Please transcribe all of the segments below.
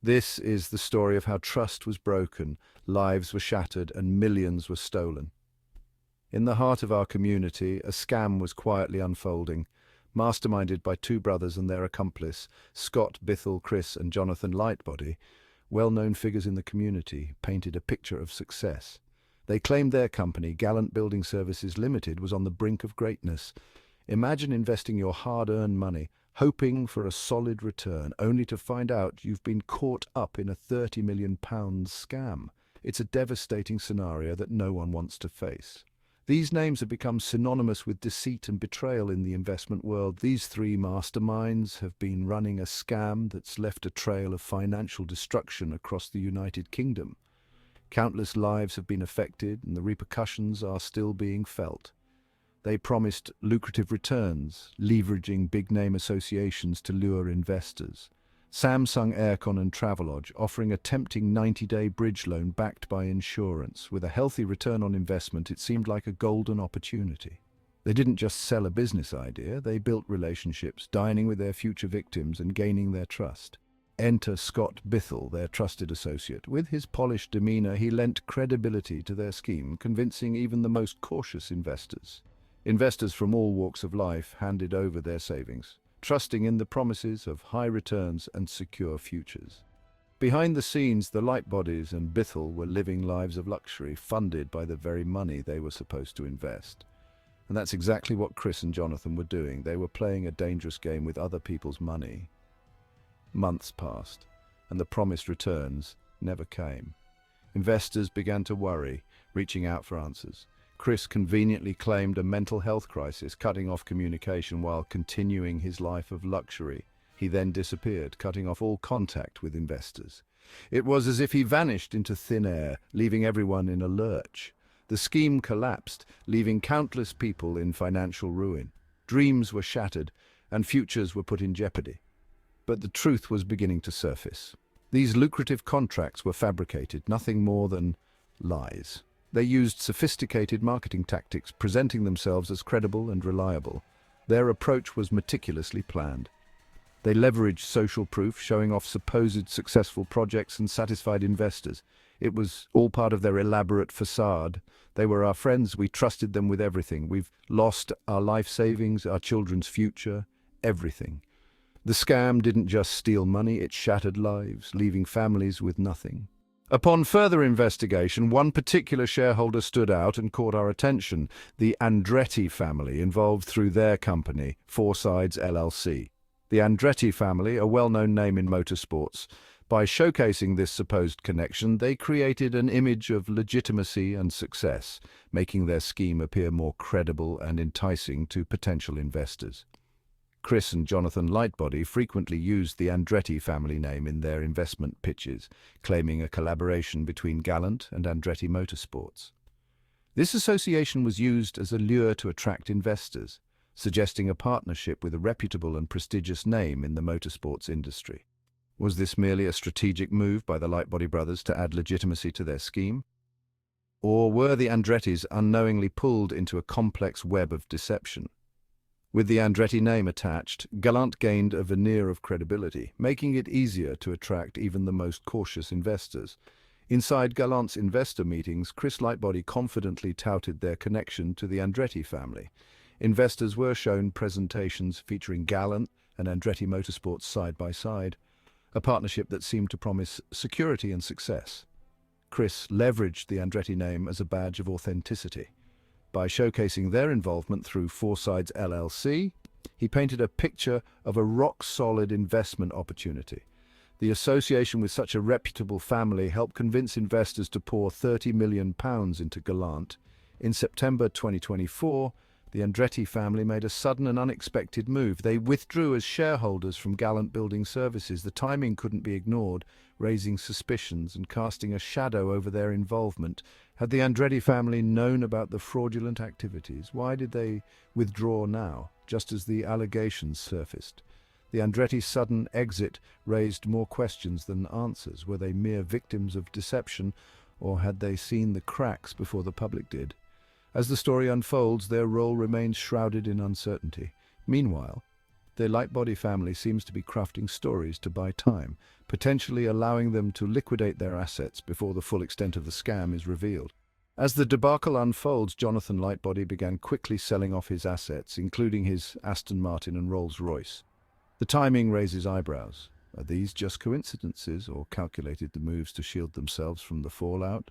This is the story of how trust was broken, lives were shattered, and millions were stolen. In the heart of our community, a scam was quietly unfolding, masterminded by two brothers and their accomplice, Scott Bithel, Chris and Jonathan Lightbody. Well-known figures in the community painted a picture of success. They claimed their company, Gallant Building Services Limited, was on the brink of greatness. Imagine investing your hard-earned money, hoping for a solid return, only to find out you've been caught up in a £30 million scam. It's a devastating scenario that no one wants to face. These names have become synonymous with deceit and betrayal in the investment world. These three masterminds have been running a scam that's left a trail of financial destruction across the United Kingdom. Countless lives have been affected, and the repercussions are still being felt. They promised lucrative returns, leveraging big-name associations to lure investors. Samsung, Aircon and Travelodge offering a tempting 90-day bridge loan backed by insurance. With a healthy return on investment, it seemed like a golden opportunity. They didn't just sell a business idea, they built relationships, dining with their future victims and gaining their trust. Enter Scott Bithel, their trusted associate. With his polished demeanor, he lent credibility to their scheme, convincing even the most cautious investors. Investors from all walks of life handed over their savings, trusting in the promises of high returns and secure futures. Behind the scenes, the Lightbodies and Bithel were living lives of luxury, funded by the very money they were supposed to invest. And that's exactly what Chris and Jonathan were doing. They were playing a dangerous game with other people's money. Months passed, and the promised returns never came. Investors began to worry, reaching out for answers. Chris conveniently claimed a mental health crisis, cutting off communication while continuing his life of luxury. He then disappeared, cutting off all contact with investors. It was as if he vanished into thin air, leaving everyone in a lurch. The scheme collapsed, leaving countless people in financial ruin. Dreams were shattered, and futures were put in jeopardy. But the truth was beginning to surface. These lucrative contracts were fabricated, nothing more than lies. They used sophisticated marketing tactics, presenting themselves as credible and reliable. Their approach was meticulously planned. They leveraged social proof, showing off supposed successful projects and satisfied investors. It was all part of their elaborate facade. They were our friends, we trusted them with everything. We've lost our life savings, our children's future, everything. The scam didn't just steal money, it shattered lives, leaving families with nothing. Upon further investigation, one particular shareholder stood out and caught our attention: the Andretti family, involved through their company, Sides LLC. The Andretti family, a well-known name in motorsports. By showcasing this supposed connection, they created an image of legitimacy and success, making their scheme appear more credible and enticing to potential investors. Chris and Jonathan Lightbody frequently used the Andretti family name in their investment pitches, claiming a collaboration between Gallant and Andretti Motorsports. This association was used as a lure to attract investors, suggesting a partnership with a reputable and prestigious name in the motorsports industry. Was this merely a strategic move by the Lightbody brothers to add legitimacy to their scheme? Or were the Andrettis unknowingly pulled into a complex web of deception? With the Andretti name attached, Gallant gained a veneer of credibility, making it easier to attract even the most cautious investors. Inside Gallant's investor meetings, Chris Lightbody confidently touted their connection to the Andretti family. Investors were shown presentations featuring Gallant and Andretti Motorsports side by side, a partnership that seemed to promise security and success. Chris leveraged the Andretti name as a badge of authenticity. By showcasing their involvement through Sides LLC, he painted a picture of a rock-solid investment opportunity. The association with such a reputable family helped convince investors to pour £30 million into Gallant. In September 2024, the Andretti family made a sudden and unexpected move. They withdrew as shareholders from Gallant Building Services. The timing couldn't be ignored, raising suspicions and casting a shadow over their involvement. Had the Andretti family known about the fraudulent activities? Why did they withdraw now, just as the allegations surfaced? The Andretti's sudden exit raised more questions than answers. Were they mere victims of deception, or had they seen the cracks before the public did? As the story unfolds, their role remains shrouded in uncertainty. Meanwhile, The Lightbody family seems to be crafting stories to buy time, potentially allowing them to liquidate their assets before the full extent of the scam is revealed. As the debacle unfolds, Jonathan Lightbody began quickly selling off his assets, including his Aston Martin and Rolls-Royce. The timing raises eyebrows. Are these just coincidences or calculated moves to shield themselves from the fallout?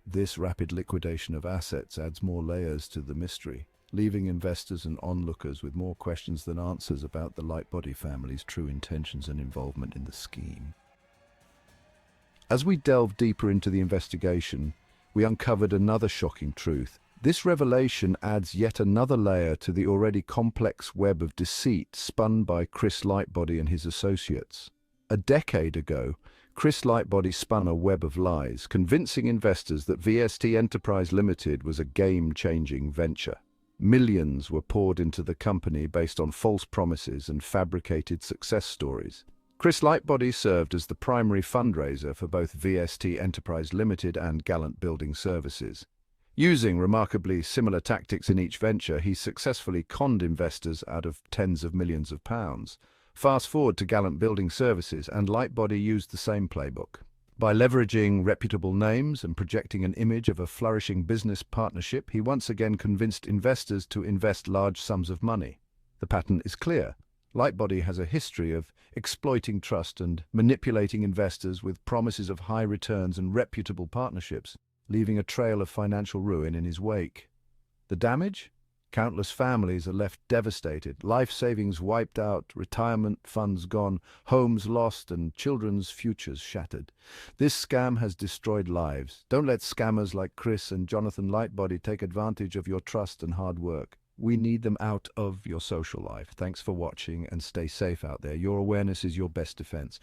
This rapid liquidation of assets adds more layers to the mystery, leaving investors and onlookers with more questions than answers about the Lightbody family's true intentions and involvement in the scheme. As we delve deeper into the investigation, we uncovered another shocking truth. This revelation adds yet another layer to the already complex web of deceit spun by Chris Lightbody and his associates. A decade ago, Chris Lightbody spun a web of lies, convincing investors that VST Enterprise Limited was a game-changing venture. Millions were poured into the company based on false promises and fabricated success stories. Chris Lightbody served as the primary fundraiser for both VST Enterprise Limited and Gallant Building Services. Using remarkably similar tactics in each venture, he successfully conned investors out of tens of millions of pounds. Fast forward to Gallant Building Services, and Lightbody used the same playbook. By leveraging reputable names and projecting an image of a flourishing business partnership, he once again convinced investors to invest large sums of money. The pattern is clear. Lightbody has a history of exploiting trust and manipulating investors with promises of high returns and reputable partnerships, leaving a trail of financial ruin in his wake. The damage? Countless families are left devastated, life savings wiped out, retirement funds gone, homes lost, and children's futures shattered. This scam has destroyed lives. Don't let scammers like Chris and Jonathan Lightbody take advantage of your trust and hard work. We need them out of your social life. Thanks for watching, and stay safe out there. Your awareness is your best defense.